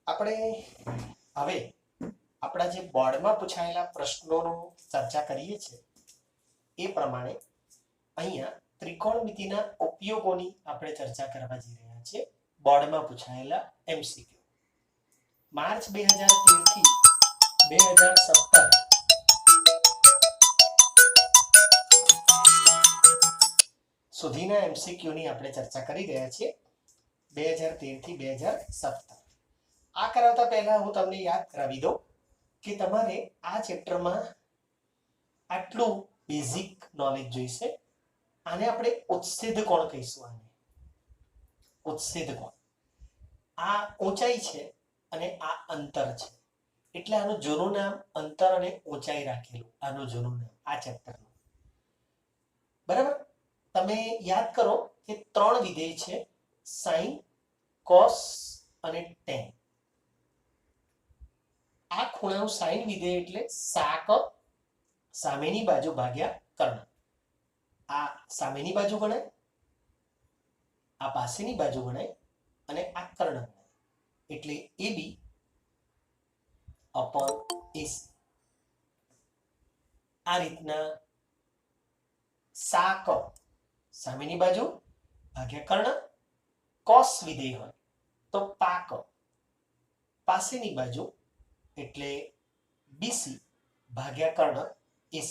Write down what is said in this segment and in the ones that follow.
આપણે હવે આપણા જે બોર્ડમાં પૂછાયેલા પ્રશ્નોનો ચર્ચા કરીએ છીએ એ પ્રમાણે અહીંયા ત્રિકોણમિતિના ઉપયોગોની આપણે ચર્ચા કરવા જઈ રહ્યા છીએ બોર્ડમાં પૂછાયેલા MCQ માર્ચ 2013 થી 2017 સુધીના MCQ ની આપણે ચર્ચા કરી રહ્યા છીએ 2013 થી 2017 આ કરાવતા પહેલા હું તમને યાદ કરાવી દઉં કે તમારે આ ચેપ્ટરમાં આટલું બેઝિક નોલેજ જોઈશે આને આપણે ઉત્સેદ કોણ કહીશું આને ઉત્સેદ કોણ આ ઊંચાઈ છે અને આ અંતર છે એટલે આનું જૂનું નામ અંતર અને ઊંચાઈ રાખેલું આનું જૂનું નામ આ ચેપ્ટરનું બરાબર તમે યાદ કરો કે ત્રણ વિધેય છે sin cos અને tan આ ખૂણાનું sin વિધેય એટલે સાક સામેની બાજુ ભાગ્યા કર્ણ આ સામેની બાજુ ગણાય આ પાસેની બાજુ ગણાય અને આ કર્ણ ગણાય એટલે AB upon AC આ રીતના સાક સામેની બાજુ ભાગ્યા કર્ણ cos વિધેય હોય તો પાક પાસેની બાજુ એટલે BC ભાગ્યા કર્ણ AC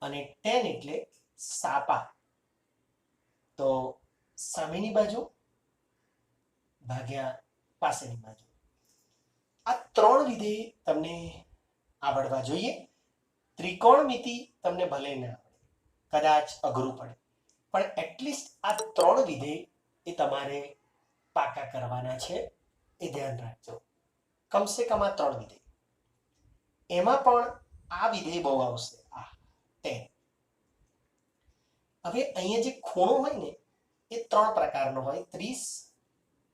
અને tan એટલે સાપા તો સામેની બાજુ ભાગ્યા પાસેની બાજુ આ ત્રણ વિધેય તમને આવડવા જોઈએ ત્રિકોણમિતિ તમને ભલે ના આવડે કદાચ અઘરું પડે પણ એટલીસ્ટ આ ત્રણ વિધેય એ તમારે પાકા કરવાના છે એ ધ્યાન રાખજો કમસે કમ આ ત્રણ વિધેય એમાં પણ આ વિધેય બહુ આવશે આ tan હવે અહીંયા જે ખૂણો હોય ને એ ત્રણ પ્રકારનો હોય 30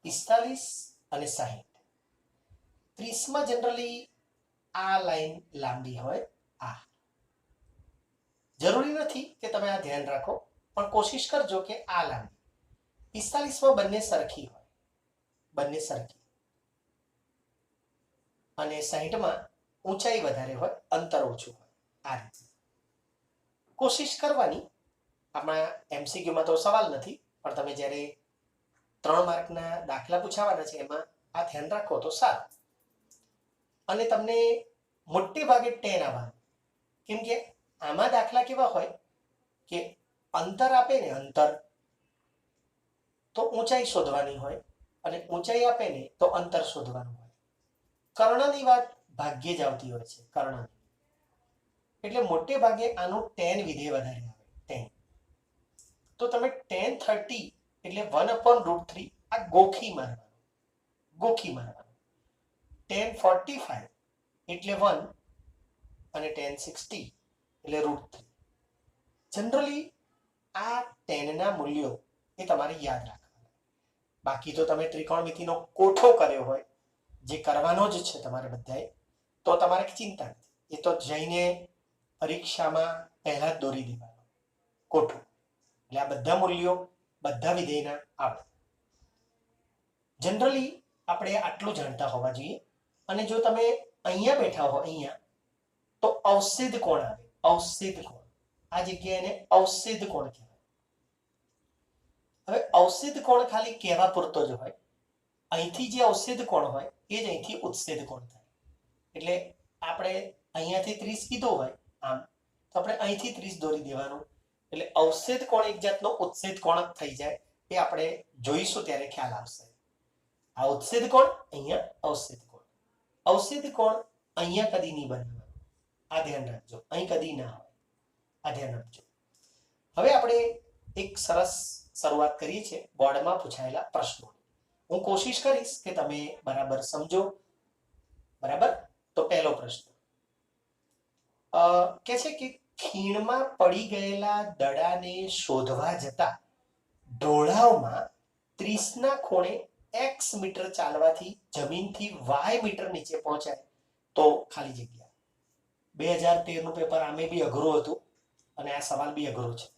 45 અને 60 30 માં જનરલી આ લાઈન લાંબી હોય આ જરૂરી નથી કે તમે આ ધ્યાન રાખો પણ કોશિશ કરજો કે આ લાંબી 45 માં બંને સરખી હોય બંને સરખી અને 60 માં ઊંચાઈ વધારે હોય અંતર ઓછું હોય આ રીતે કોશિશ કરવાની આમાં MCQ માં તો સવાલ નથી પણ તમે જ્યારે 3 માર્કના દાખલા પૂછાવાના છે એમાં આ ધ્યાન રાખો તો સારું અને તમને મોટે ભાગે tan આવવાનું કેમ કે આમાં દાખલા કેવા હોય કે અંતર આપે ને અંતર તો ઊંચાઈ શોધવાની હોય અને ઊંચાઈ આપે ને તો અંતર શોધવાનું હોય કર્ણની વાત ભાગ્યે જ આવતી હોય છે કર્ણ એટલે મોટે ભાગે આનું tan વિધેય વધારે આવે tan તો તમે tan 30 એટલે 1/√3 આ ગોખી મારવાનું tan 45 એટલે 1 અને tan 60 એટલે √3 જનરલી આ tan ના મૂલ્યો એ તમારે યાદ રાખવાના બાકી તો તમે ત્રિકોણમિતિનો કોઠો કર્યો હોય જે કરવાનો જ છે તમારે બધાએ તો તમારે ચિંતા નથી એ તો જઈને પરીક્ષામાં પહેલા જ દોરી દેવાનો કોઠો એટલે આ બધા મૂલ્યો બધા વિધેયના આવડે જનરલી આપણે આટલું જાણતા હોવા જોઈએ અને જો તમે અહીંયા બેઠા હો અહીંયા તો અવષેદ કોણ આવે અવષેદ કોણ આ જગ્યાએ એને અવષેદ કોણ કહેવાય હવે અવષેદ કોણ ખાલી કહેવા પૂરતો જ હોય અહીંથી જે અવષેદ કોણ હોય એ જ અહીંથી ઉત્સેદ કોણ થાય એટલે આપણે અહીંયાથી 30 કીધો હોય આમ તો આપણે અહીંથી 30 દોરી દેવાનું એટલે અવષેદ કોણ એક જાતનો ઉત્સેદ કોણ જ થઈ જાય એ આપણે જોઈશું ત્યારે ખ્યાલ આવશે આ ઉત્સેદ કોણ અહીંયા અવષેદ કોણ અહીંયા કદી નહીં બનાવવાનું આ ધ્યાન રાખજો અહીં કદી ના હોય આ ધ્યાન રાખજો હવે આપણે એક સરસ શરૂઆત કરીએ છીએ બોર્ડમાં પૂછાયેલા પ્રશ્નો હું કોશિશ કરીશ કે તમે બરાબર સમજો બરાબર તો પહેલો પ્રશ્ન કે છે કે ખીણમાં પડી ગયેલા દડાને શોધવા જતા ઢોળાવમાં 30 ના ખૂણે x મીટર ચાલવાથી જમીનથી y મીટર નીચે પહોંચાય તો ખાલી જગ્યા 2013 નું પેપર આમે બી અઘરું હતું અને આ સવાલ બી અઘરો છે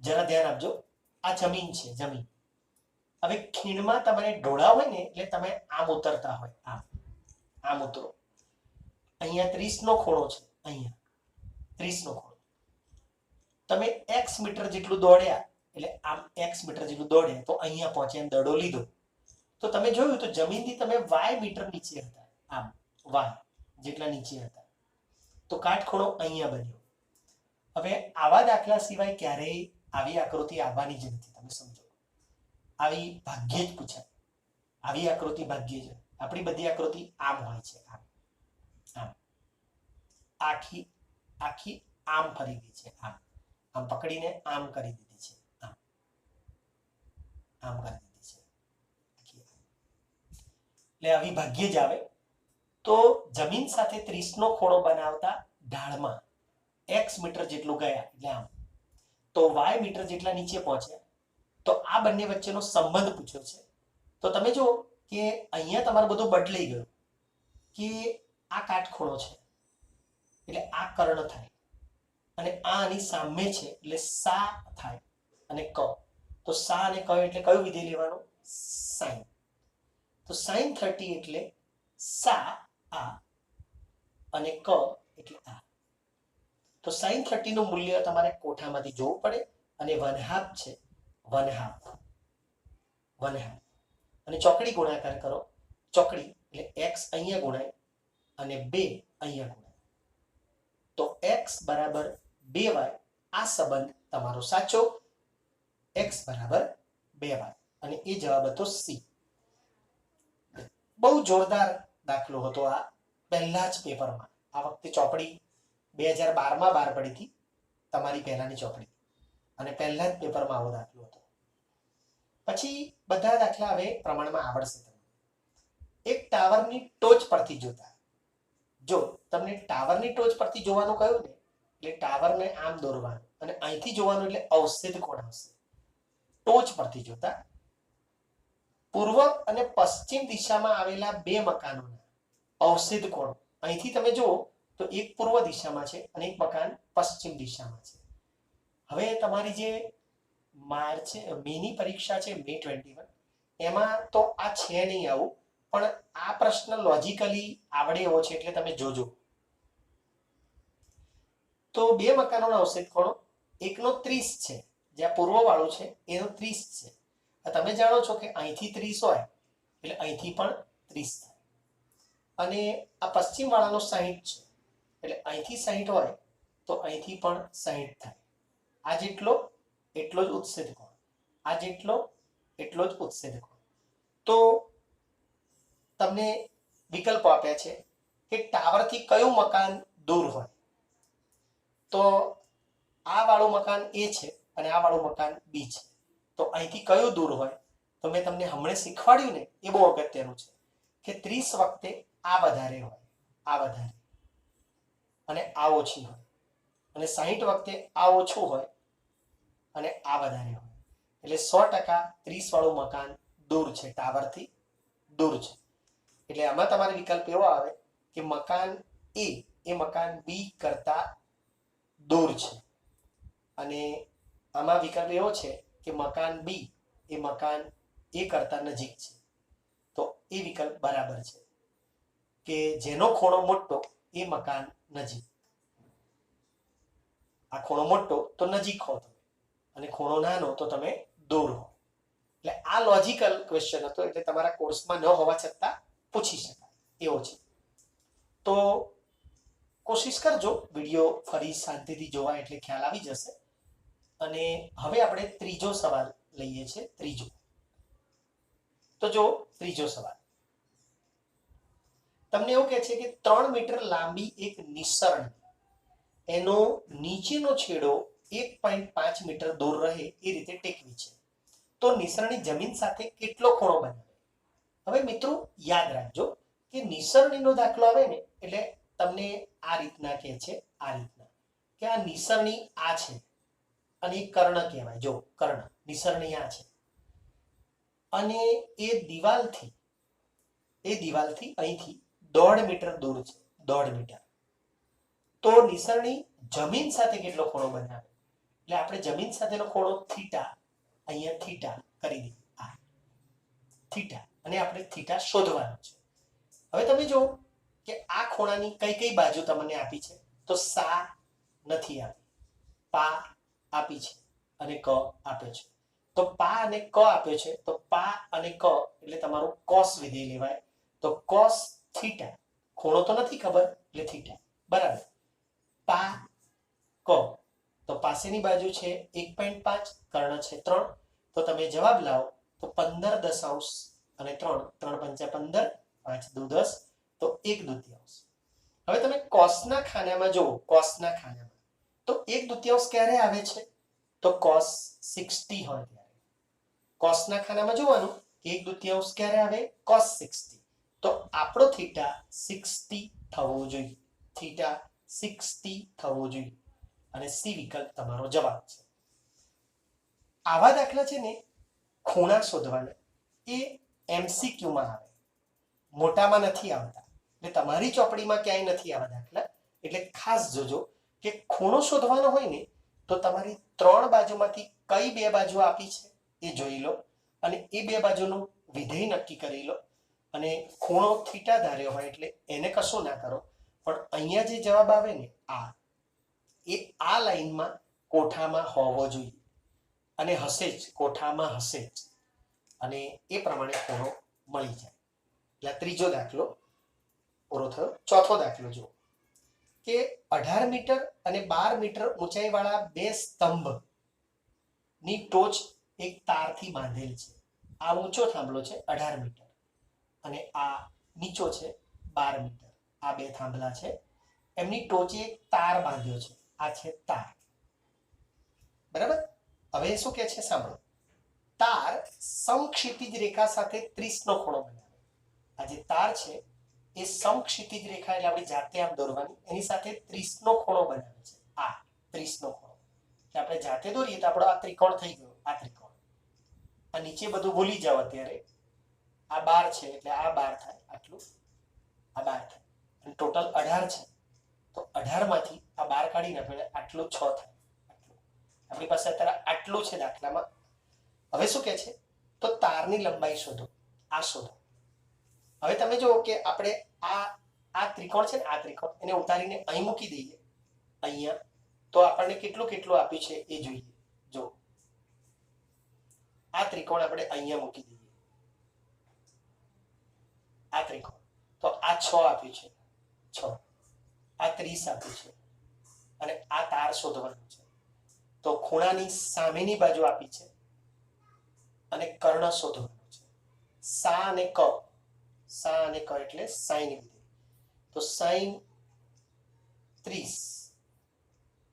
જરા ધ્યાન આપજો આ જમીન છે જમીન હવે ખીણમાં તમારે ઢોળા હોય ને એટલે તમે આમ ઉતરતા હોય, આમ ઉતરો. અહીંયા 30 નો ખૂણો છે, અહીંયા 30 નો ખૂણો. તમે x મીટર જેટલું દોડ્યા એટલે આમ x મીટર જેટલું દોડ્યા તો અહીંયા પહોંચે એમ દડો લીધો તો તમે જોયું તો જમીનથી તમે y મીટર નીચે હતા, આમ y જેટલા નીચે હતા, તો કાટખૂણો અહીંયા બન્યો. હવે આવા દાખલા સિવાય ક્યારેય આવી આકૃતિ આવવાની જ નથી, તમે સમજો. આવી ભાગ્યે જ પૂછાય, આવી આકૃતિ ભાગ્યે જ. આપણી બધી આકૃતિ આમ હોય છે, આમ આમ આખી આખી આમ ફરી ગઈ છે, આમ આમ પકડીને આમ કરી દીધી છે, આમ આમ કરી દીધી છે. એટલે આવી ભાગ્યે જ આવે. તો જમીન સાથે 30 નો ખૂણો બનાવતા ઢાળમાં x મીટર જેટલું ગયા એટલે આમ, તો y મીટર જેટલા નીચે પહોંચ્યા. તો આ બંને વચ્ચેનો સંબંધ પૂછ્યો છે. તો તમે જુઓ કે અહીંયા તમારું બધું બદલાઈ ગયું કે આ કાટખૂણો છે એટલે આ કર્ણ થાય અને આ આની સામે છે એટલે સા થાય અને ક. તો સા અને ક એટલે કયું વિધેય લેવાનું? સાઈન. તો સાઈન 30 એટલે સા આ અને ક એટલે આ. તો સાઈન 30 નું મૂલ્ય તમારે કોઠામાંથી જોવું પડે અને 1/2 છે, 1/2 અને ચોકડી ગુણાકાર કરો. ચોકડી એટલે x અહીંયા ગુણાય અને 2 અહીંયા ગુણાય. તો x બરાબર 2y. આ સંબંધ તમારો સાચો, x બરાબર 2y અને એ જવાબ હતો C. બહુ જોરદાર દાખલો હતો આ, પહેલા જ પેપરમાં. આ વખતે ચોપડી 2012માં બહાર પડી હતી, તમારી પહેલાની ચોપડી, અને પહેલા જ પેપરમાં આવો દાખલો હતો. પછી બધા દાખલા હવે પ્રમાણમાં આવડશે તમને. એક ટાવરની ટોચ પરથી જોતા, જો તમને ટાવરની ટોચ પરથી જોવાનું કહ્યું ને એટલે ટાવરને આમ દોરવાનું અને અહીંથી જોવાનું એટલે અવક્ષેદ કોણ આવશે. ટોચ પરથી જોતા પૂર્વ અને પશ્ચિમ દિશામાં આવેલા બે મકાનોના અવક્ષેદ કોણ અહીંથી તમે જુઓ તો એક પૂર્વ દિશામાં છે અને એક મકાન પશ્ચિમ દિશામાં છે. હવે તમારી જે માર્ચ મેની પરીક્ષા છે, મે 21, એમાં તો આ છે નહીં આવું, પણ આ પ્રશ્ન લોજિકલી આવડે એવો છે એટલે તમે જોજો. તો બે મકાનોના અવક્ષેદ કોણો, એકનો 30 છે, જ્યાં પૂર્વ વાળું છે એનો 30 છે. તમે જાણો છો કે અહીંથી 30 હોય એટલે અહીંથી પણ 30 થાય, અને આ પશ્ચિમ વાળાનો 60 છે એટલે અહીંથી 60 હોય તો અહીંથી પણ 60 થાય. આ જેટલો એટલો જ ઉત્છેદ કોણ, આ જેટલો એટલો જ ઉત્છેદ કોણ. તો તમને વિકલ્પો આપ્યા છે કે ટાવરથી કયું મકાન દૂર હોય. તો આ વાળું મકાન A છે અને આ વાળું મકાન B છે, તો અહીંથી કયું દૂર હોય? તો મેં તમને હમણાં શીખવાડ્યું ને એ બહુ અગત્યનું છે કે 30 વખતે આ વધારે હોય, આ વધારે, અને આ ઓછી હોય, અને 60 વખતે આ ઓછું હોય અને આ વધારે હોય. એટલે 100% 30 વાળું મકાન દૂર છે, ટાવરથી દૂર છે. એટલે આમાં તમારે વિકલ્પ એવો આવે કે મકાન A એ મકાન B કરતા દૂર છે, અને આમાં વિકલ્પ એવો છે કે મકાન B એ મકાન A કરતા નજીક છે. તો એ વિકલ્પ બરાબર છે કે જેનો ખૂણો મોટો એ મકાન નજીક. આ ખૂણો મોટો તો નજીક હો તમે, અને ખૂણો નાનો તો તમે દૂર હો. એટલે આ લોજિકલ ક્વેશ્ચન હતો, એટલે તમારા કોર્સમાં ન હોવા છતાં પૂછી શકાય એવો છે. તો કોશિશ કરજો વિડીયો ફરી શાંતિથી જોવા એટલે ખ્યાલ આવી જશે. અને હવે આપણે ત્રીજો સવાલ લઈએ છીએ. ત્રીજો, તો જો ત્રીજો સવાલ તમને એવું કહે છે કે 3 મીટર લાંબી એક નિસરણી, એનો નીચેનો છેડો 1.5 મીટર દૂર રહે એ રીતે ટેકવી છે, તો નિસરણી જમીન સાથે કેટલો ખૂણો બનાવે? હવે મિત્રો યાદ રાખજો કે નિસરણીનો દાખલો આવે ને એટલે તમને આ રીતના કહે છે, આ રીતના કે આ નિસરણી આ છે અને એ કર્ણ કહેવાય. જો કર્ણ, નિસરણી આ છે, અને એ દિવાલથી અહીંથી 1.5 મીટર દૂર છે, 1.5 મીટર. તો નિસરણી જમીન સાથે કેટલો ખૂણો બનાવે? એટલે આપણે જમીન સાથેનો ખૂણો થીટા, અહીંયા થીટા કરી દીધું આ. થીટા, અને આપણે થીટા શોધવાનો છે. હવે તમે જુઓ કે આ ખૂણાની કઈ કઈ બાજુ તમને આપી છે, તો સા નથી આપી, પા આપી છે અને ક આપે છે. તો પા અને ક આપ્યો છે, તો પા અને ક એટલે તમારું કોસ વિધેય લેવાય. તો કોસ થીટા, ખૂણો તો નથી ખબર એટલે થીટા બરાબર. પા ક, તો પાસેની બાજુ છે 1.5, કર્ણ છે 3, તો તમે જવાબ લાવો તો 15 દશાંશ અને 3, 3 પંચા 15, 5 દુ 10, તો 1/2. હવે તમે કોસના ખાનામાં જુઓ, કોસના ખાનામાં તો 1/2 ક્યારે આવે છે, તો cos 60 હોય ત્યારે. કોસના ખાનામાં જોવાનું 1/2 ક્યારે આવે, cos 60. તો આપણો થીટા 60 થવો જોઈએ, થીટા 60 થવો જોઈએ, અને સી વિકલ્પ તમારો જવાબ છે. આવા દાખલા છે ને ખૂણા શોધવાના એ એમસીક્યુમાં આવે, મોટામાં નથી આવતા. એટલે તમારી ચોપડીમાં ક્યાંય નથી આવા દાખલા. એટલે ખાસ જોજો કે ખૂણો શોધવાનો હોય ને તો તમારી 3 બાજુમાંથી કઈ 2 બાજુ આપી છે એ જોઈ લો, અને એ 2 બાજુનું વિધેય નક્કી કરી લો. અને ખૂણો થીટા ધાર્યો હોય એટલે એને કશું ના કરો, પણ અહીંયા જે જવાબ આવે ને એ આ લાઈનમાં કોઠામાં હોવો જોઈએ, અને હશે જ, કોઠામાં હશે જ, અને એ પ્રમાણે ખૂણો મળી જાય. એટલે ત્રીજો દાખલો પૂરો થયો. ચોથો દાખલો જુઓ કે 18 મીટર અને 12 મીટર ઊંચાઈવાળા 2 સ્તંભની ટોચ એક તારથી બાંધેલ છે. આ ઊંચો થાંભલો છે 18 મીટર અને આ નીચો છે 12 મીટર. આ 2 થાંભલા છે, એમની ટોચે એક તાર બાંધ્યો છે. આ છે તાર, બરાબર. હવે શું કહે છે સાંભળો. તાર સમક્ષિતિજ રેખા સાથે 30 નો ખૂણો બનાવે. આ જે તાર છે એ સમક્ષિતિજ રેખા એટલે આપણી જાતે આમ દોરવાની, એની સાથે 30 નો ખૂણો બનાવે છે. આ 30 નો ખૂણો એટલે આપણે જાતે દોરીએ તો આપણો આ ત્રિકોણ થઈ ગયો. આ ત્રિકોણ, આ નીચે બધું ભૂલી જાવ અત્યારે. આ 12 છે એટલે આ 12 થાય, આટલું આ 12 થાય, અને ટોટલ 18 છે. તો 18 માંથી આ 12 કાઢી નાખો એટલે આટલું 6 થાય. આપણી પાસે અત્યારે આટલું છે દાખલામાં. હવે શું કહે છે, તો તારની લંબાઈ શોધો. આ શોધો. હવે તમે જુઓ કે આપણે આ ત્રિકોણ છે ને, આ ત્રિકોણ એને ઉતારીને અહીં મૂકી દઈએ અહીંયા, તો આપણને કેટલું કેટલું આપ્યું છે એ જોઈએ. જો આ ત્રિકોણ આપણે અહીંયા મૂકી દઈએ, આ ત્રિકોણ, તો આ 6 આપ્યું છે, 6. આ 30 આપ્યું છે, અને આ તાર શોધવાનું છે. તો ખૂણાની સામેની બાજુ આપી છે અને કર્ણ શોધવાનું છે. સા અને ક, સા અને ક એટલે સાઈન વિધેય. તો સાઈન 30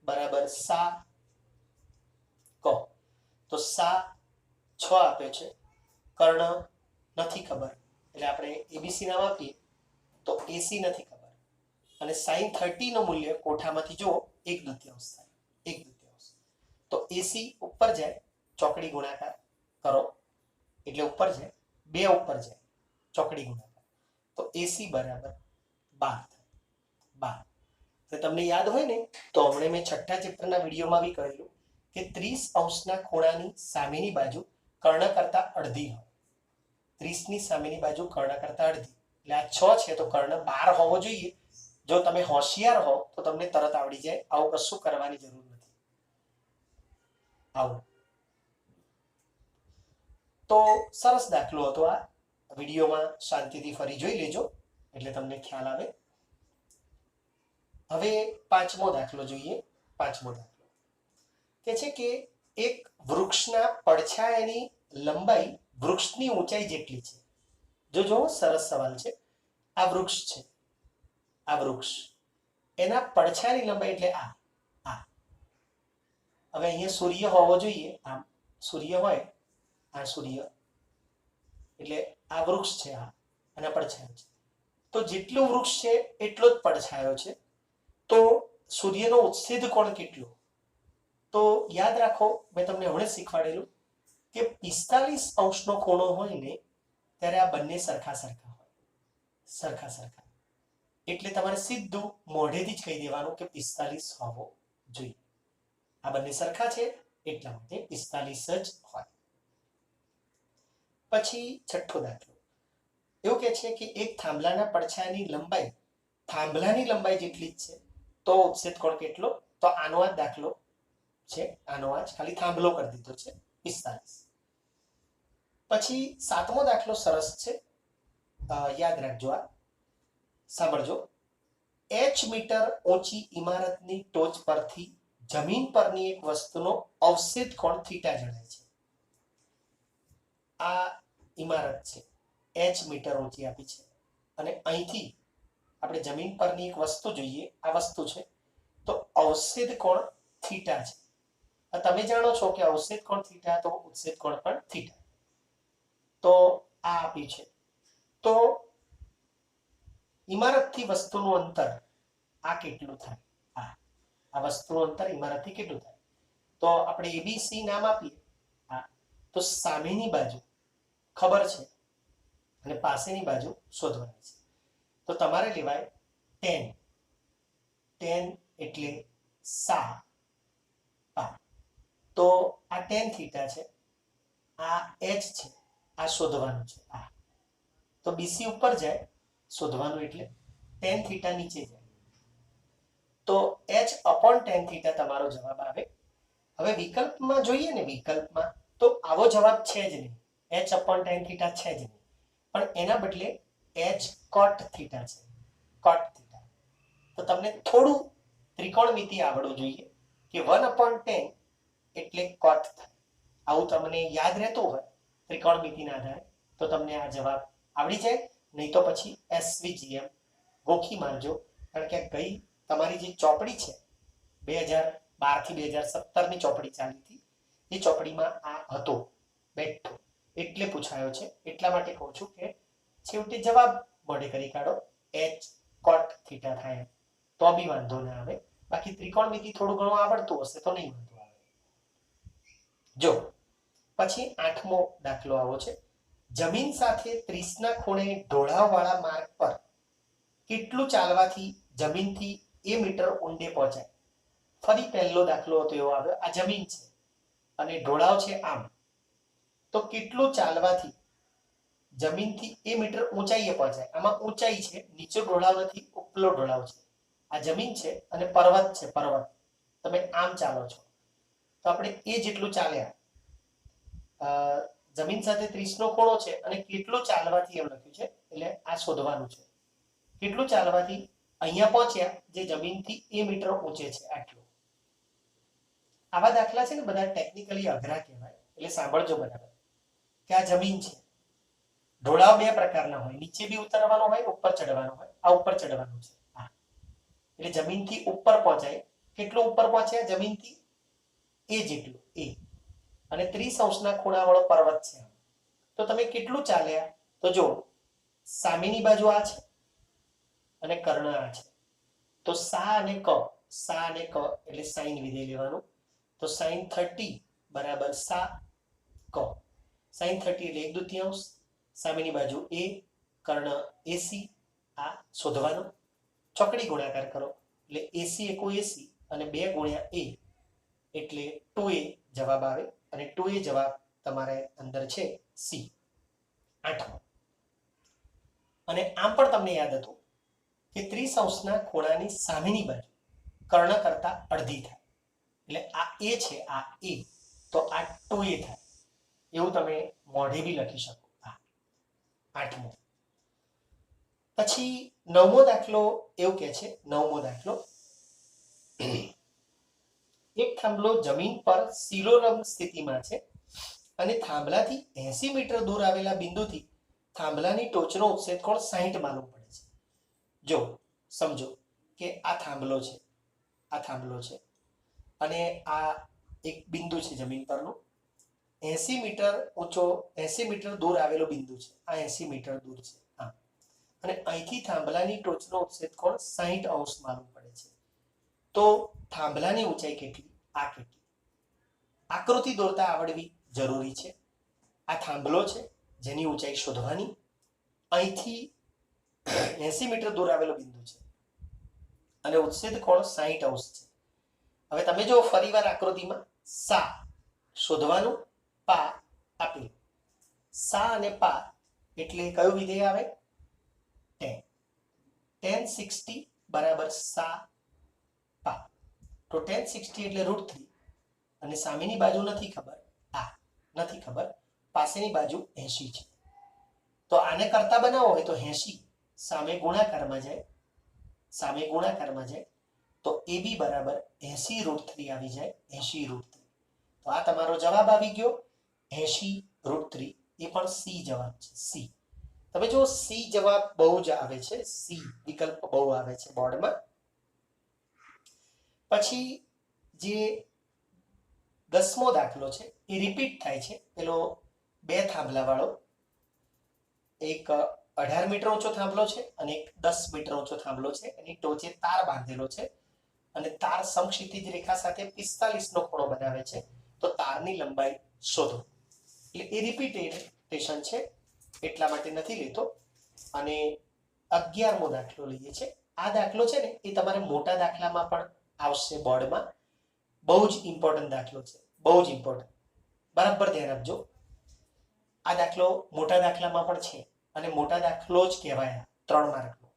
બરાબર સા ક. તો સા 6 આપ્યો છે, કર્ણ નથી ખબર એટલે આપણે એબીસી નામ આપીએ તો એસી નથી ખબર, અને સાઈન 30 નું મૂલ્ય કોઠામાંથી જુઓ 1/2 થાય, 1/2. તો એસી ઉપર જાય, ચોકડી ગુણાકાર કરો એટલે ઉપર જાય, 2 ઉપર જાય, ચોકડી ગુણાકાર, તો એસી બરાબર 12 થાય. 12 તો તમને યાદ હોય ને તો હમણે મેં 6થા ચેપ્ટરના વિડીયોમાં બી કહેલું કે 30° ખૂણાની સામેની બાજુ કર્ણ કરતા અડધી હોય. 30 ની સામેની બાજુ કર્ણ કરતા અડધી એટલે આ 6 છે, તો કર્ણ 12 હોવો જોઈએ. જો તમે હોશિયાર હો તો તમને તરત આવડી જાય. આવું કશું કરવાની જરૂર નથી. આવું તો સરસ દાખલો હતો. આ વિડીયોમાં શાંતિથી ફરી જોઈ લેજો એટલે તમને ખ્યાલ આવે. હવે 5મો દાખલો જોઈએ. 5મો દાખલો કે છે કે એક વૃક્ષના પડછાયાની લંબાઈ વૃક્ષની ઊંચાઈ જેટલી છે. જો સરસ સવાલ છે. આ વૃક્ષ છે, આ વૃક્ષ, એના પડછાયાની લંબાઈ એટલે આ. હવે અહીંયા સૂર્ય હોવો જોઈએ, આમ સૂર્ય હોય, આ સૂર્ય એટલે આ વૃક્ષ છે, આ અને પડછાયો છે. તો જેટલું વૃક્ષ છે એટલો જ પડછાયો છે. તો સૂર્યનો ઉત્છેદ કોણ કેટલો? તો યાદ રાખો, મેં તમને હમણાં શીખવાડેલું કે 45° ખૂણો હોય ને ત્યારે આ બંને સરખા સરખા હોય, સરખા સરખા. એટલે તમારે સીધું મોઢેથી જ કહી દેવાનું કે 45 હોવો જોઈએ. આ બંને સરખા છે એટલા માટે 45 જ હોય. પછી છઠ્ઠો દાખલો એવું કહે છે કે એક થાંભલાના પડછાયાની લંબાઈ થાંભલાની લંબાઈ જેટલી જ છે તો ઉચ્છેદ કોણ કેટલો? તો આનો આ દાખલો છે, આનો આ ખાલી થાંભલો કરી દીધો છે 45. પછી સાતમો દાખલો સરસ છે, યાદ રાખજો, આ સાંભળજો. h મીટર ઊંચી ઇમારતની ટોચ પરથી જમીન પરની એક વસ્તુનો અવક્ષેપ કોણ થીટા જણાય છે. આ ઇમારત છે, h મીટર ઊંચી આપી છે અને અહીંથી આપણે જમીન પરની એક વસ્તુ જોઈએ, આ વસ્તુ છે, તો અવક્ષેપ કોણ થીટા છે. તમે જાણો છો કે અવક્ષેપ કોણ થીટા તો ઉચ્છેદ કોણ પણ થીટા. તો આ આપી છે. તો ઇમારતથી વસ્તુનું અંતર આ કેટલું થાય? આ વસ્તુનું અંતર ઇમારતથી કેટલું થાય? તો આપણે એબીસી નામ આપીએ. તો સામેની બાજુ ખબર છે અને પાસેની બાજુ શોધવાની છે. તો તમારે લેવાય tan. tan એટલે સા. તો આ tan થીટા છે, આ h છે, આ શોધવાનું છે. તો બીસી ઉપર જાય શોધવાનું એટલે tan થીટા નીચે જાય. તો h upon tan થીટા તમારો જવાબ આવે. હવે વિકલ્પમાં જોઈએ ને, વિકલ્પમાં તો આવો જવાબ છે જ નહીં, h upon tan થીટા છે જ નહીં, પણ એના બદલે h cot થીટા છે, cot થીટા. તો તમને થોડું ત્રિકોણમિતિ આવડવું જોઈએ કે 1 upon tan એટલે cot થાય. આવું તમને યાદ રહેતું હોય ત્રિકોણમિતિના આધારે તો તમને આ જવાબ આવડી જાય. નહીં તો પછી SVGM ગોખી મારજો, કારણ કે ગઈ તમારી જે ચોપડી છે 2012 થી 2017 ની ચોપડી ચાલી હતી, એ ચોપડીમાં આ હતો બેઠો, એટલે પૂછાયો છે. એટલા માટે કહું છું કે છેવટે જવાબ મોઢે કરી કાઢો, h cot થીટા થાય તો બી વાંધો ના આવે. બાકી ત્રિકોણમિતિ થોડું ઘણું આવડતું હશે તો નહીં વાંધો આવે. જો પછી આઠમો દાખલો આવો છે. જમીન સાથે 30 ના ખૂણે ઢોળાવવાળા માર્ગ પર કેટલું ચાલવાથી જમીનથી એ મીટર ઊંડે પહોંચાય? ફરી પહેલો દાખલો હતો એવો આવ્યો. આ જમીન છે અને ઢોળાવ છે આમ, તો કેટલું ચાલવાથી જમીનથી એ મીટર ઊંચાઈએ પહોંચાય? આમાં ઊંચાઈ છે, નીચે ઢોળાવ નથી, ઉપલો ઢોળાવ છે. આ જમીન છે અને પર્વત છે, પર્વત. તમે આમ ચાલો છો તો આપણે એ જેટલું ચાલ્યા, જમીન સાથે 30 નો ખૂણો છે અને કેટલું ચાલવાથી એમ લખ્યું છે, એટલે આ શોધવાનું છે. કેટલું ચાલવાથી અહીંયા પહોંચ્યા જે જમીનથી એ મીટર ઊંચે છે આટલું. આવા દાખલા છે ને બધા ટેકનિકલી અઘરા કહેવાય, એટલે સાંભળજો બરાબર કે આ જમીન છે, ઢોળાવ બે પ્રકારના હોય, નીચે બી ઉતરવાનો હોય, ઉપર ચડવાનો હોય. આ ઉપર ચડવાનું છે. એટલે જમીનથી ઉપર પહોંચાય. કેટલું ઉપર પહોંચ્યા જમીનથી? એ જેટલું, એ. અને 30 અંશના ખૂણાવાળો પર્વત છે. તો તમે કેટલું ચાલ્યા? તો જો સામેની બાજુ આ છે અને કર્ણ આ છે, તો સા અને ક, સા અને ક એટલે સાઈન વિધેય લેવાનું. તો sin 30 બરાબર સા ક. sin 30 એટલે 1/2, સામેની બાજુ a, કર્ણ AC, આ શોધવાનું. ચોકડી ગુણાકાર કરો એટલે AC એકુ AC અને 2 ગુણ્યા a એટલે 2a જવાબ આવે. અને 2a જવાબ તમારે અંદર છે C. આઠમો. અને આમ પણ તમને યાદ હતું કે 30 અંશના ખૂણાની સામેની બાજુ કર્ણ કરતા અડધી થાય, એટલે આ a છે, આ a, તો આ 2a થાય. એવું તમે મોઢે બી લખી શકો. આઠમો. પછી નવમો દાખલો એવું કહે છે, નવમો દાખલો, એક થાંભલો જમીન પર શિરોરમ સ્થિતિમાં છે અને થાંભલાથી 80 મીટર દૂર આવેલા બિંદુથી થાંભલાની ટોચનો ઉચ્છેદ કોણ 60 માલુમ પડે છે. જો સમજો કે આ થાંભલો છે, આ થાંભલો છે અને આ એક બિંદુ છે જમીન પરનું, 80 મીટર ઊંચો, 80 મીટર દૂર આવેલો બિંદુ છે. આ 80 મીટર દૂર છે. અને અહીંથી થાંભલાની ટોચનો ઉચ્છેદ કોણ 60 અંશ માલુમ પડે છે. તો થાંભલાની ઊંચાઈ કેટલી? આ કેટલી? આકૃતિ દોરતા આવડવી જરૂરી છે. આ થાંભલો છે જેની ઊંચાઈ શોધવાની, અહીંથી 80 મીટર દૂર આવેલો બિંદુ છે અને ઉચ્છેદ કોણ 60 અંશ છે. હવે તમે જો ફરીવાર આકૃતિમાં સા શોધવાનું, પા આપેલું, સા અને પા એટલે કયું વિધેય આવે? tan. tan 60 બરાબર સા પા. તો tan 60 એટલે √3 અને સામેની બાજુ નથી ખબર, આ નથી ખબર, પાસેની બાજુ 80 છે. તો આને કરતા બનાવો હોય તો 80 સામે ગુણાકારમાં જાય, સામે ગુણાકારમાં જાય તો AB બરાબર 80 √3 આવી જાય, 80 √3. તો આ તમારો જવાબ આવી ગયો 80 √3. એ પણ સી જવાબ છે, સી. તમે જો સી જવાબ બહુ જ આવે છે, સી વિકલ્પ બહુ આવે છે બોર્ડમાં. પછી જે 10મો દાખલો છે એ રિપીટ થાય છે. પેલો 2 થાંભલા વાળો, એક 18 મીટર ઊંચો થાંભલો છે અને એક 10 મીટર ઊંચો થાંભલો છે. એની ટોચે તાર બાંધેલો છે અને તાર સમક્ષિતિજ રેખા સાથે 45 નો ખૂણો બનાવે છે. તો તારની લંબાઈ શોધો. એટલે એ રિપીટેશન છે એટલા માટે નથી લેતો. અને 11મો દાખલો લઈએ છે. આ દાખલો છે ને એ તમારે મોટા દાખલામાં પણ આવશે બોર્ડમાં. બહુ જ ઇમ્પોર્ટન્ટ દાખલો છે, બહુ જ ઇમ્પોર્ટન્ટ. બરાબર ધ્યાન આપજો. આ દાખલો મોટા દાખલામાં પણ છે અને મોટા દાખલો જ કહેવાય 3 માર્કનો.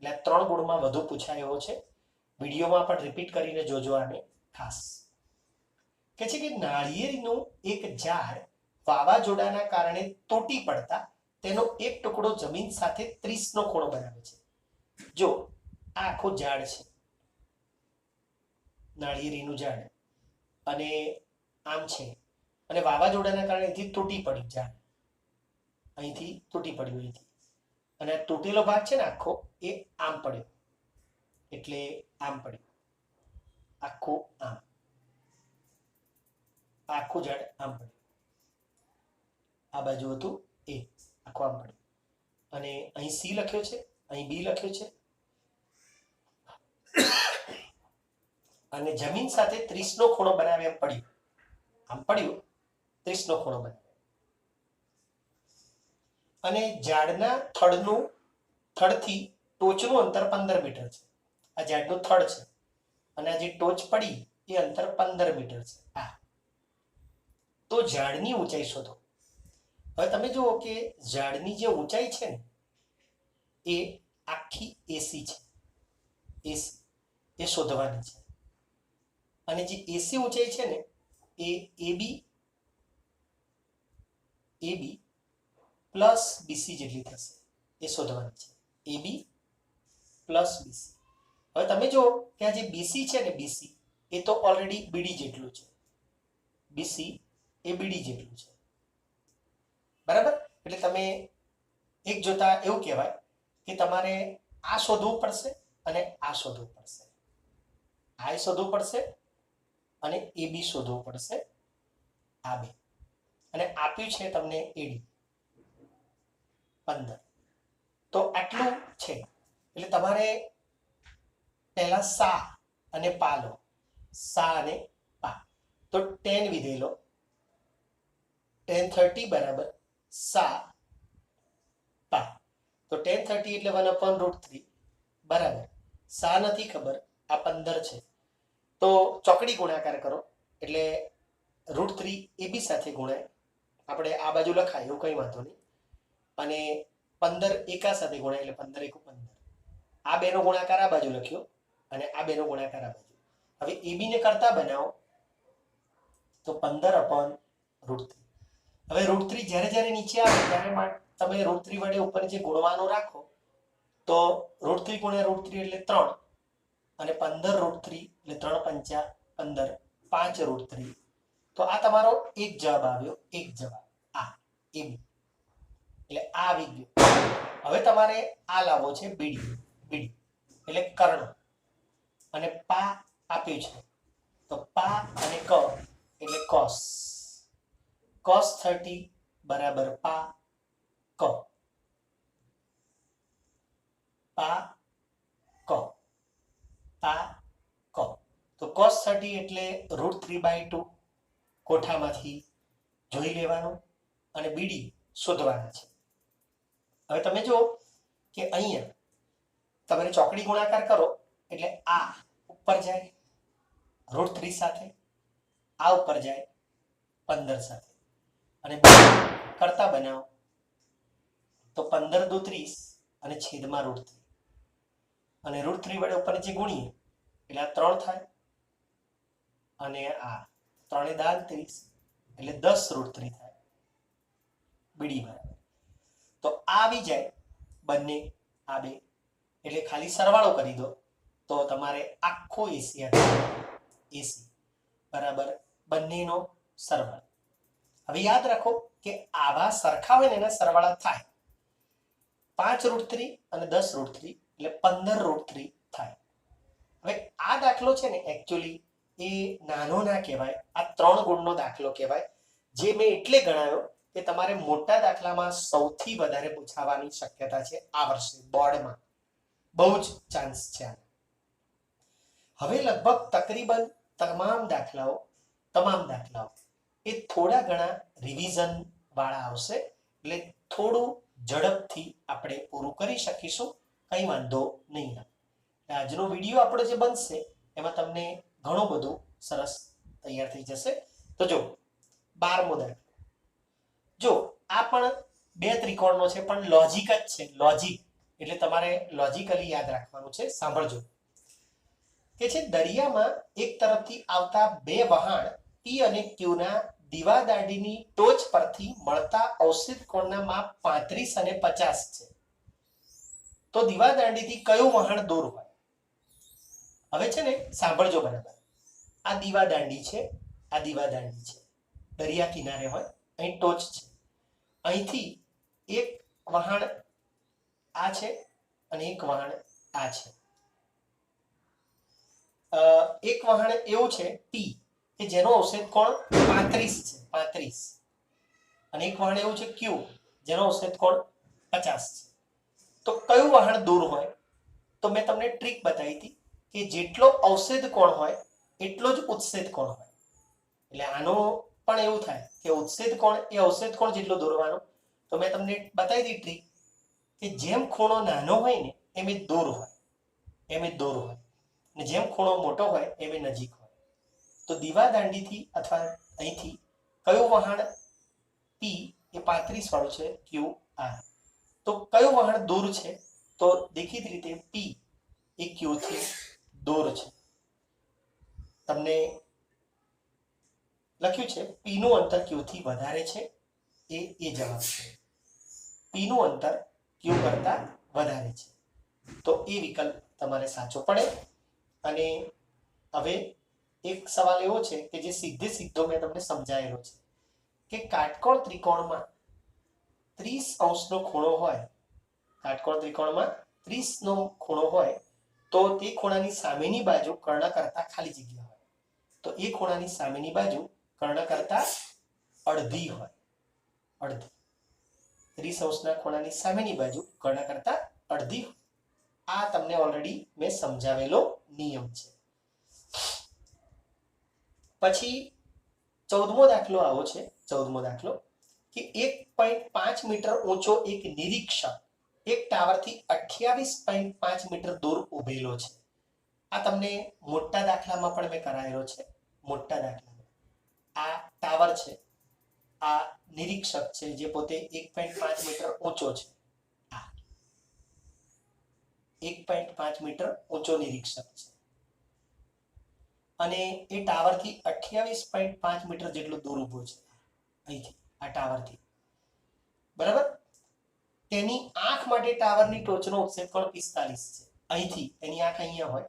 એટલે 3 ગુણમાં વધુ પૂછાયો છે. વિડીયોમાં પણ રિપીટ કરીને જોજો આને ખાસ. કે છે કે નાળિયેરીનું એક ઝાડ વાવાઝોડાના કારણે તૂટી પડતા તેનો એક ટુકડો જમીન સાથે 30 નો ખૂણો બનાવે છે. જો આ આખું ઝાડ છે, નાળિયેરીનું ઝાડ, અને આમ છે, અને વાવાઝોડાના કારણે અહીંથી તૂટી પડ્યું ઝાડ, અહીંથી તૂટી પડ્યું, અહીંથી, અને તૂટેલો ભાગ છે ને આખો એ આમ પડ્યો, એટલે આમ પડ્યું, આખું આમ, આખું ઝાડ આમ પડ્યું, આ બાજુ હતું એ આખું આમ પડ્યું, અને અહીં સી લખ્યો છે, અહીં બી લખ્યો છે, અને જમીન સાથે 30 નો ખૂણો બનાવે એમ પડ્યું, આમ પડ્યું, 30 નો ખૂણો બનાવે. અને ઝાડના થડથી ટોચનું અંતર 15 મીટર છે. આ ઝાડનું થડ છે અને આ જે ટોચ પડી એ અંતર 15 મીટર છે. આ તો ઝાડની ઊંચાઈ શોધો. હવે તમે જુઓ કે ઝાડની જે ઊંચાઈ છે ને એ આખી એસી છે, એસી એ શોધવાની છે. અને જે એસી ઊંચાઈ છે ને એ એબી પ્લસ બીસી જેટલી થશે, એ શોધવાની છે. A B plus B C. હવે તમે જુઓ કે આ જે બીસી છે ને, બીસી એ તો ઓલરેડી બીડી જેટલું છે, બીસી એ બીડી જેટલું છે, બરાબર. એટલે તમે એક જોતા એવું કહેવાય કે તમારે આ શોધવું પડશે અને આ શોધવું પડશે, આ શોધવું પડશે અને એ બી શોધવું પડશે, આ બે. અને આપ્યું છે તમને એડી 15. તો આટલું છે. એટલે તમારે પહેલા સા અને પા લો, સા અને પા. તો tan વિધેય લો, tan 30 બરાબર સા પા. તો tan 30 એટલે 1/√3 બરાબર. સા નથી ખબર, આ 15 છે. તો ચોકડી ગુણાકાર કરો એટલે √3 AB સાથે ગુણાય. આપણે આ બાજુ લખાય એવું કંઈ વાંધો નહીં. અને 15 એકા સાથે ગુણાય એટલે 15 × 15. આ બેનો ગુણાકાર આ બાજુ લખ્યો અને આ બેનો ગુણાકાર આ બાજુ. હવે AB ને કરતા બનાવો તો 15/√3. હવે √3 જ્યારે જ્યારે નીચે આવે ત્યારે તમે √3 વડે ઉપર જે ગુણવાનું રાખો તો √3 × √3 એટલે 3 અને 15 √3 એટલે 3 × 5 = 15, 5 √3. તો આ તમારો એક જવાબ આવ્યો, એક જવાબ આ AB. એટલે આ આવી ગયું. હવે તમારે આ લાવવો છે બીડી, બીડી એટલે કર્ણ, અને પા આપ્યું છે તો પા અને ક એટલે cos. cos 30 બરાબર પા ક, પા ક, પા ક. તો cos 30 એટલે √3/2 કોઠામાંથી જોઈ લેવાનું અને બીડી શોધવાના છે. હવે તમે જુઓ કે અહીંયા તમારે ચોકડી ગુણાકાર કરો એટલે આ ઉપર જાય √3 સાથે, આ ઉપર જાય 15 સાથે, અને કરતા બનાવો તો 15 દુ 30 અને છેદમાં √3 અને √3 વડે ઉપર નીચે ગુણીએ એટલે આ 3 થાય અને આ 3 દાન 30 એટલે 10 √3 થાય બીડી બરાબર. તો આ આવી જાય બંને આ બે એટલે ખાલી સરવાળો કરી દો તો તમારે આખો એસી એસી બરાબર બંનેનો સરવાળો. હવે યાદ રાખો કે આવા સરખા હોય ને એના સરવાળા થાય 5 √3 અને 10 √3 એટલે 15 √3 થાય. હવે આ દાખલો છે ને એકચ્યુઅલી એ નાનો ના કહેવાય, આ 3 ગુણનો દાખલો કહેવાય, જે મેં એટલે ગણાયો કે તમારે મોટા દાખલામાં સૌથી વધારે પૂછાવાની શક્યતા છે આ વર્ષે બોર્ડમાં, બહુ જ ચાન્સ છે. હવે લગભગ તકરીબન તમામ દાખલાઓ એ થોડા ઘણા રિવિઝન વાળા આવશે એટલે થોડું ઝડપથી આપણે પૂરું કરી શકીશું, કંઈ વાંધો નહીં. આજનો વિડીયો આપણો જે બનશે એમાં તમને ઘણું બધું સરસ તૈયાર થઈ જશે. તો જો 12મો દાખલો, જો આ પણ બે ત્રિકોણનો છે પણ લોજિક જ છે. લોજિક એટલે તમારે લોજિકલી યાદ રાખવાનું છે. સાંભળજો કે છે દરિયામાં એક તરફથી આવતા બે વહાણ P અને Q ના દીવાદાંડીની ટોચ પરથી મળતા અવશેષ કોણના માપ 35 અને 50 છે. તો દીવાદાંડીથી કયું વહાણ દૂર હોય? હવે છે ને સાંભળજો બરાબર. આ દીવાદાંડી છે, આ દીવાદાંડી છે, દરિયા કિનારે હોય, અહીં ટોચ છે, અહીંથી એક વહાણ આ છે અને એક વહાણ આ છે. એક વહાણ એવું છે P કે જેનો અવશેષ કોણ 35 છે, 35, અને એક વહાણ એવું છે Q જેનો અવશેષ કોણ 50 છે. તો કયું વહાણ દૂર હોય? તો મેં તમને ટ્રીક બતાવી હતી કે જેટલો અવશેષ કોણ હોય એટલો જ ઉત્સેદ કોણ હોય. એટલે આનો પણ એવું થાય કે ઉત્સેદ કોણ એ અવશેષ કોણ જેટલો દોરવાનો. તો મેં તમને બતાવી હતી ટ્રીક કે જેમ ખૂણો નાનો હોય ને એમ એ દૂર હોય, એમ એ દૂર હોય, અને જેમ ખૂણો મોટો હોય એમ એ નજીક હોય. તો દીવાદાંડીથી અથવા અહીંથી કયું વહાણ P એ 35 વાળું છે, QR, તો કયું વહાણ દૂર છે? તો દેખીતી રીતે P એ Q થી દૂર છે. તમને લખ્યું છે P નું અંતર Q થી વધારે છે, એ જવાબ છે. P નું અંતર Q કરતા વધારે છે, તો એ વિકલ્પ તમારે સાચો પડે. અને હવે એક સવાલ એવો છે કે જે સીધો મેં તમને સમજાયેલો છે કે કાટકોણ ત્રિકોણમાં 30 અંશનો ખૂણો હોય, કાટકોણ ત્રિકોણમાં 30 નો ખૂણો હોય તો તે ખૂણાની સામેની બાજુ કર્ણ કરતા ખાલી જગ્યા હોય. તો એ ખૂણાની સામેની બાજુ કર્ણ કરતા અડધી હોય, અડધી. 30 અંશના ખૂણાની સામેની બાજુ કર્ણ કરતા અડધી. આ તમને ઓલરેડી મેં સમજાવેલો નિયમ છે. પછી 14મો દાખલો આવો છે. 14મો દાખલો કે 1.5 મીટર ઊંચો એક નિરીક્ષક એક ટાવરથી 28.5 મીટર દૂર ઉભેલો છે. આ તમને મોટા દાખલામાં પણ મેં કરાયેલો છે. મોટા દાખલામાં આ ટાવર છે, આ નિરીક્ષક છે જે પોતે 1.5 મીટર ઊંચો છે. આ 1.5 મીટર ઊંચો નિરીક્ષક છે અને એ ટાવરથી 28.5 મીટર જેટલો દૂર ઊભો છે, અહીંથી આ ટાવરથી, બરાબર. તેની આંખ માટે ટાવરની ટોચનો ઉત્સેદ કોણ 45 છે. અહીંથી એની આંખ અહીંયા હોય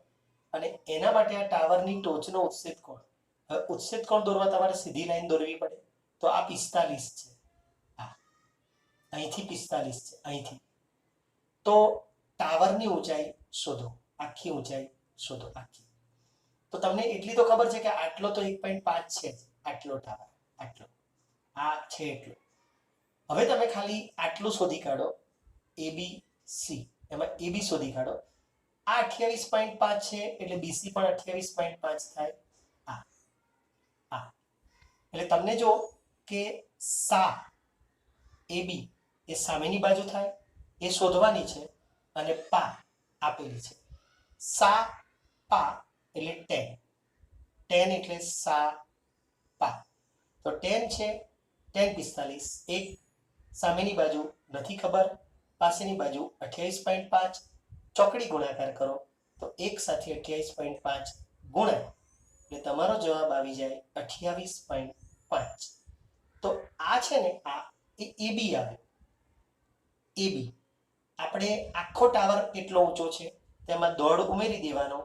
અને એના માટે આ ટાવરની ટોચનો ઉત્સેદ કોણ. હવે ઉત્સેદ કોણ દોરવા તમારે સીધી લાઈન દોરવી પડે. તો આ 45 છે, આ અહીંથી 45 છે, અહીંથી. તો ટાવરની ઊંચાઈ શોધો, આખી ઊંચાઈ શોધો, આખી. તો તમને એટલી તો ખબર છે કે આટલો તો 1.5 છે, આટલો ટાવર, આટલો, આ છે એટલો. હવે તમે ખાલી આટલું શોધી કાઢો, ABC, એમાં AB શોધી કાઢો. આ 28.5 છે એટલે BC પણ 28.5 થાય. આ એટલે તમને જો કે સા AB એ સામેની બાજુ થાય, એ શોધવાની છે. અને પા આપેલી છે. સા પા એટલે tan એટલે સા પા. તો tan છે tan 45, 1 સામેની બાજુ નથી ખબર, પાસેની બાજુ 28.5, ચોકડી ગુણાકાર કરો તો 1 સાથે 28.5 ગુણાય એટલે તમારો જવાબ આવી જાય 28.5. તો આ છે ને આ એ AB આવે. AB આપણે આખો ટાવર કેટલો ઊંચો છે તેમાં દોડ ઉમેરી દેવાનો,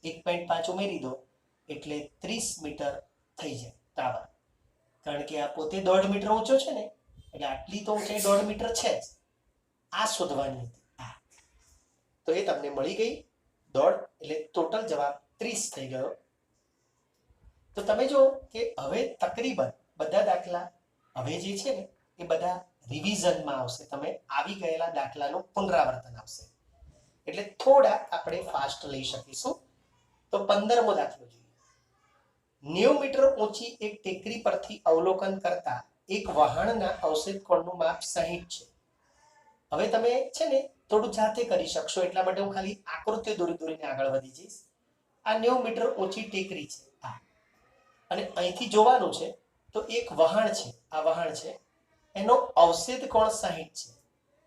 1.5 ઉમેરી દો એટલે 30 મીટર થઈ જાય ટાવર. કારણ કે આ પોતે 1.5 મીટર ઊંચો છે ને એટલે આટલી તો ઊંચાઈ 1.5 મીટર છે જ. આ શોધવાની હતી આ. તો એ તમને મળી ગઈ દોડ, એટલે ટોટલ જવાબ 30 થઈ ગયો. તો તમે જો કે હવે તકરીબન બધા દાખલા હવે જે છે ને એ બધા રિવિઝનમાં આવશે. તમે આવી ગયેલા દાખલાનું પુનરાવર્તન આવશે એટલે થોડા આપણે ફાસ્ટ લઈ શકીશું. તો 15મો દાખલો જોઈએ. 90 મીટર ઊંચી એક ટેકરી પરથી અવલોકન કરતા એક વહાણના અવશેષ કોણનું માપ 60 છે. હવે તમે છે ને થોડું જાતે કરી શકશો એટલા માટે હું ખાલી આકૃતિઓ દોરીને આગળ વધી જઈશ. આ 90 મીટર ઊંચી ટેકરી છે આ, અને અહીંથી જોવાનું છે તો એક વહાણ છે, આ વહાણ છે, એનો અવશેષ કોણ 60 છે.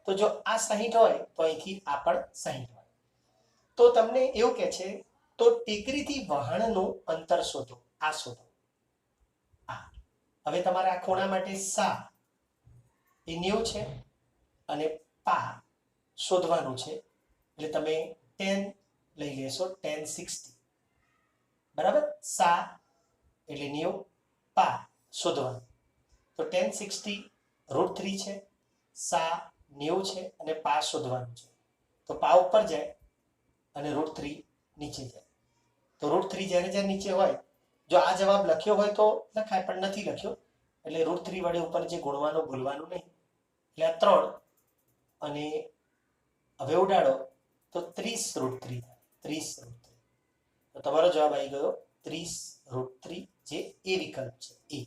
તો જો આ 60 હોય તો અહીંથી આ પણ 60 હોય. તો તમને એવું કહે છે તો ટેકરીથી વહાણનું અંતર શોધો. આ શોધો આ. હવે તમારે આ ખૂણા માટે સા એ 90 છે અને પા શોધવાનું છે એટલે તમે tan લઈ લેશો, tan 60 બરાબર. સા એટલે 90, પા શોધવાનું તો tan 60 √3 છે, સા 90 છે અને પા શોધવાનું છે. તો પા ઉપર જાય અને √3 નીચે જાય. તો √3 જ્યારે જ્યારે નીચે હોય, જો આ જવાબ લખ્યો હોય તો લખાય, પણ નથી લખ્યો એટલે √3 વડે ઉપર જે ગુણવાનું ભૂલવાનું નહીં. એટલે આ 3 અને હવે ઉડાડો તો 30 √3 થાય, 30 √3. તો તમારો જવાબ આવી ગયો 30 √3, જે એ વિકલ્પ છે એ.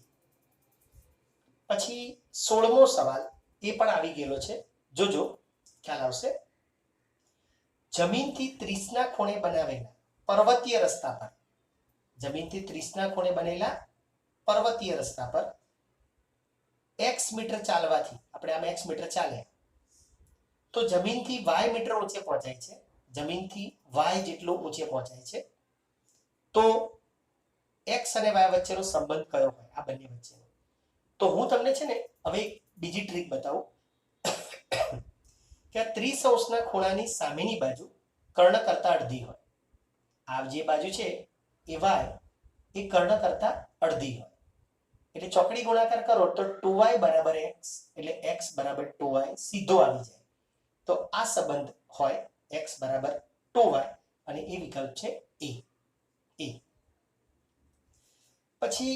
પછી 16મો સવાલ એ પણ આવી ગયેલો છે, જોજો ખ્યાલ આવશે. જમીનથી 30ના ખૂણે બનાવેલા પર્વતીય રસ્તા પર, જમીનથી 30ના ખૂણે બનેલા પર્વતીય રસ્તા પર x મીટર ચાલવાથી, આપણે આમ x મીટર ચાલ્યા તો જમીનથી y મીટર ઊંચે પહોંચાય છે, જમીનથી y જેટલું ઊંચે પહોંચાય છે. તો x અને y વચ્ચેનો સંબંધ કયો હોય આ બંને વચ્ચેનો? તો હું તમને છે ને હવે બીજી ટ્રીક બતાવું કે આ 30° ખૂણાની સામેની બાજુ કર્ણ કરતા અડધી હોય. આ જે બાજુ છે એ y એ કર્ણ કરતા અડધી હોય. એટલે ચોકડી ગુણાકાર કરો તો 2y બરાબર x, એટલે x બરાબર 2y સીધો આવી જાય. તો આ સંબંધ હોય x બરાબર 2y અને એ વિકલ્પ છે એ. પછી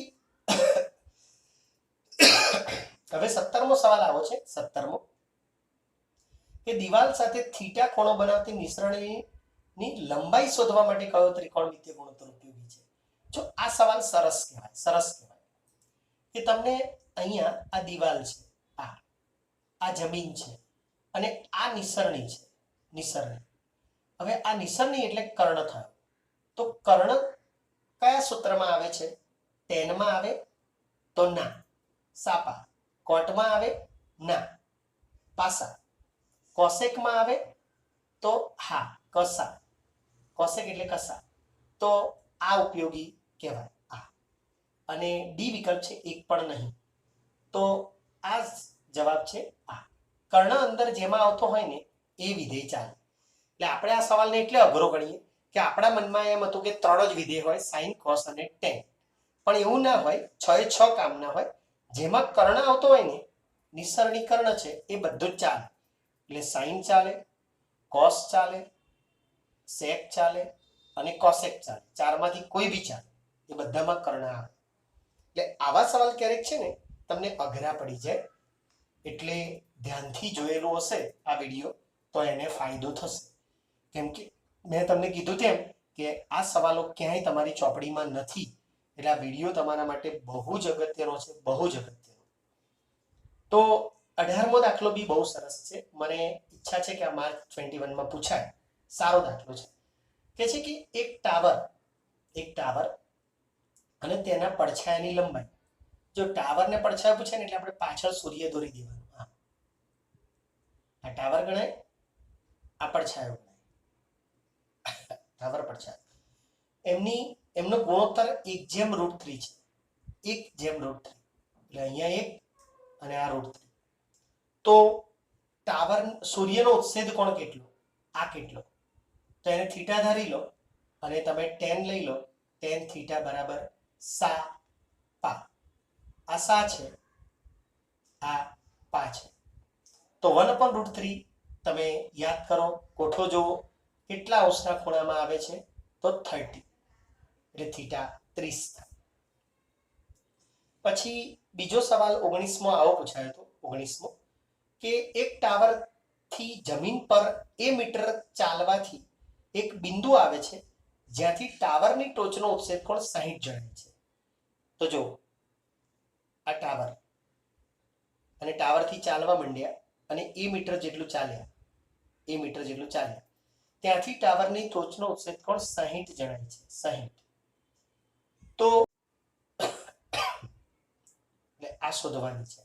હવે 17મો સવાલ આવો છે. 17મો કે દિવાલ સાથે થીટા ખૂણો બનાવતી નિસરણીની લંબાઈ શોધવા માટે કયો ત્રિકોણમિતિય ગુણોત્તર ઉપયોગી છે? જો આ સવાલ સરસ કહેવાય કે તમને અહીંયા આ દિવાલ છે, આ જમીન છે અને આ નિસરણી છે, નિસરણી. હવે આ નિસરણી એટલે કર્ણ થયો. તો કર્ણ કયા સૂત્રમાં આવે છે? ટેનમાં આવે તો ના, સાપા. કોટમાં આવે ના, પાસા. કોસેકમાં આવે તો હા, કસા. કોસેક એટલે કસા. તો આ ઉપયોગી કહેવાય આ. અને ડી વિકલ્પ છે એક પણ નહીં. તો આ જવાબ છે આ. કર્ણ અંદર જેમાં આવતો હોય ને એ વિધેય ચાલે. એટલે આપણે આ સવાલને એટલે અઘરો ગણીએ કે આપણા મનમાં એમ હતું કે 3 જ વિધેય હોય, સાઇન, કોસ અને ટેન. પણ એવું ના હોય, 6 કામ ના હોય. જેમાં કર્ણ આવતો હોય ને, નિસરણી કર્ણ છે, એ બધું જ ચાલે. એટલે સાઇન ચાલે, કોસ ચાલે, સેક ચાલે અને કોસેક ચાલે. 4માંથી કોઈ બી ચાલે, એ બધામાં કર્ણ આવે. એટલે આવા સવાલ ક્યારેક છે ને તમને અઘરા પડી જાય. એટલે ધ્યાનથી જોયેલું હશે આ વિડીયો તો એને ફાયદો થશે. કેમ કે મેં તમને કીધું તેમ કે આ સવાલો ક્યાંય તમારી ચોપડીમાં નથી. એટલે આ વિડીયો તમારા માટે બહુ જ અગત્યનો છે, બહુ જ અગત્યનો. તો 18મો દાખલો બી બહુ સરસ છે. મને ઈચ્છા છે કે આ માર્ચ 21માં પૂછાય. સારો દાખલો છે. કે છે કે એક ટાવર અને તેના પડછાયાની લંબાઈ. જો ટાવરને પડછાયો પૂછે ને એટલે આપણે પાછળ સૂર્ય દોરી દેવાનું. આ ટાવર ગણાય, આ પડછાયો ગણાય. ટાવર પડછાયો એમનો ગુણોત્તર 1/√3 છે. 1/√3 એટલે અહીંયા 1 અને આ √3. તો ટાવર સૂર્યનો ઉત્સેદ કોણ કેટલો? આ કેટલો? તો એને થીટા ધારી લો અને તમે tan લઈ લો. tan થીટા બરાબર સા પા. આ સા છે, આ પા છે. તો 1/√3 તમે યાદ કરો, કોઠો જુઓ, કેટલા અંશના ખૂણામાં આવે છે? તો 30, એટલે થીટા 30 થાય. પછી બીજો સવાલ 19મો આવો પૂછાયો હતો. 19મો કે એક ટાવર થી જમીન પર એ મીટર ચાલવાથી એક બિંદુ આવે છે જ્યાંથી ટાવરની ટોચનો ઉત્સેદ કોણ 60 જણાય છે. તો જો આ ટાવર, અને ટાવરથી ચાલવા માંડ્યા અને એ મીટર જેટલું ચાલ્યા, ત્યાંથી ટાવરની ટોચનો ઉત્સેદ કોણ 60 જણાય છે. 60. તો આ શોધવાની છે.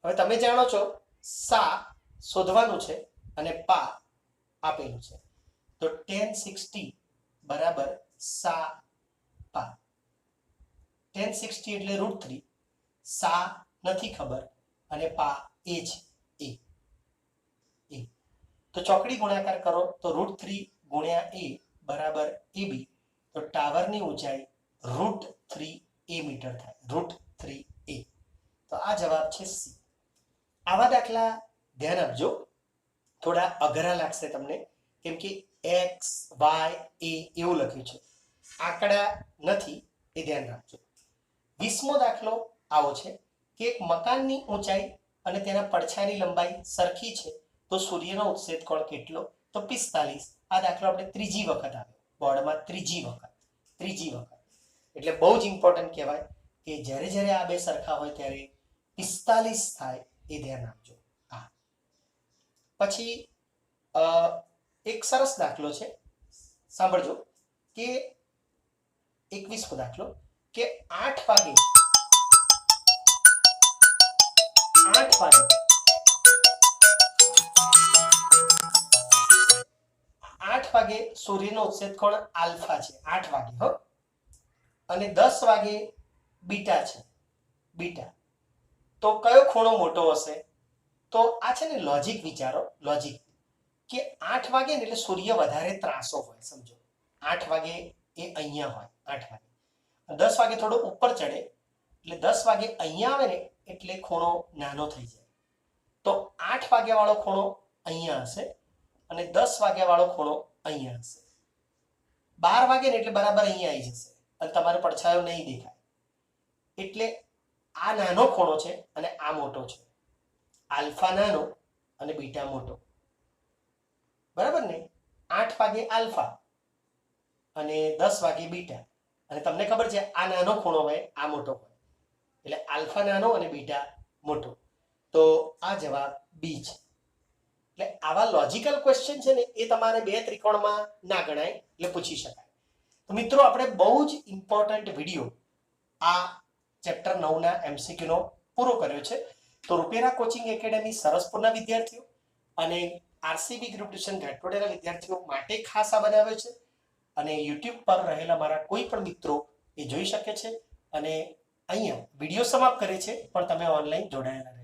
હવે તમે જાણો છો સા શોધવાનું છે અને પા આપેલું છે. તો tan 60 બરાબર સા પા. tan 60 એટલે √3, સા નથી ખબર અને પા એ છે, એ. તો ચોકડી ગુણાકાર કરો તો √3 ગુણ્યા a બરાબર ab. તો ટાવરની ઊંચાઈ √3a મીટર થાય. √3a. તો આ જવાબ છે સી. આવા દાખલા ધ્યાન આપજો, થોડા અઘરા લાગશે તમને, કેમ કે x y a એવું લખ્યું છે, આંકડા નથી, એ ધ્યાન રાખજો. 20મો દાખલો આવો છે કે એક મકાનની ઊંચાઈ અને તેના પડછાયાની લંબાઈ સરખી છે તો સૂર્યનો ઉત્સેદ કોણ કેટલો? તો 45. આ દાખલો આપણે ત્રીજી વખત આવ્યો બોર્ડમાં, ત્રીજી વખત. એટલે બહુ જ ઇમ્પોર્ટન્ટ કહેવાય કે જ્યારે જ્યારે આ બે સરખા હોય ત્યારે 45 થાય, એ ધ્યાન રાખજો. હા, પછી એક સરસ દાખલો છે, સાંભળજો કે 21મો દાખલો કે 8 વાગે સૂર્યનો ઉત્સેદ કોણ આલ્ફા છે. 8 વાગે હો. અને 10 વાગે બીટા છે, બીટા. તો કયો ખૂણો મોટો હશે? તો આ છે ને લોજિક વિચારો, લોજિક કે 8 વાગે ને એટલે સૂર્ય વધારે ત્રાસો હોય, સમજો. 8 વાગે એ અહીંયા હોય, 8 વાગે. 10 વાગે થોડો ઉપર ચડે એટલે 10 વાગે અહીંયા આવે ને એટલે ખૂણો નાનો થઈ જાય. તો 8 વાગ્યા વાળો ખૂણો અહીંયા હશે અને 10 વાગ્યા વાળો ખૂણો અહીંયા હશે. 12 વાગે ને એટલે બરાબર અહીંયા આવી જશે અને તમારો પડછાયો નહીં દેખાય. એટલે આ નાનો ખૂણો છે અને આ મોટો છે. આલ્ફા નાનો અને બીટા મોટો, બરાબર ને? 8 વાગે આલ્ફા અને 10 વાગે બીટા. અને તમને ખબર છે આ નાનો ખૂણો હોય, આ મોટો હોય, એટલે આલ્ફા નાનો અને બીટા મોટો. તો આ જવાબ બી છે. એટલે આવા લોજિકલ ક્વેશ્ચન છે ને એ તમારે બે ત્રિકોણમાં ના ગણાય, એટલે પૂછી શકાય. તો મિત્રો, આપણે બહુ જ ઇમ્પોર્ટન્ટ વિડીયો આ ચેપ્ટર 9ના MCQ નો પૂરો કર્યો છે. તો રૂપેરા કોચિંગ એકેડેમી સરસપુરના વિદ્યાર્થીઓ અને RCB ગ્રુપ ટ્યુશન ઘાટકોડિયાના વિદ્યાર્થીઓ માટે ખાસ આ બનાવ્યો છે. અને YouTube પર રહેલા મારા કોઈ પણ મિત્રો એ જોઈ શકે છે. અને અહીંયા વિડીયો સમાપ્ત કરે છે, પણ તમે ઓનલાઈન જોડાયેલા રહે.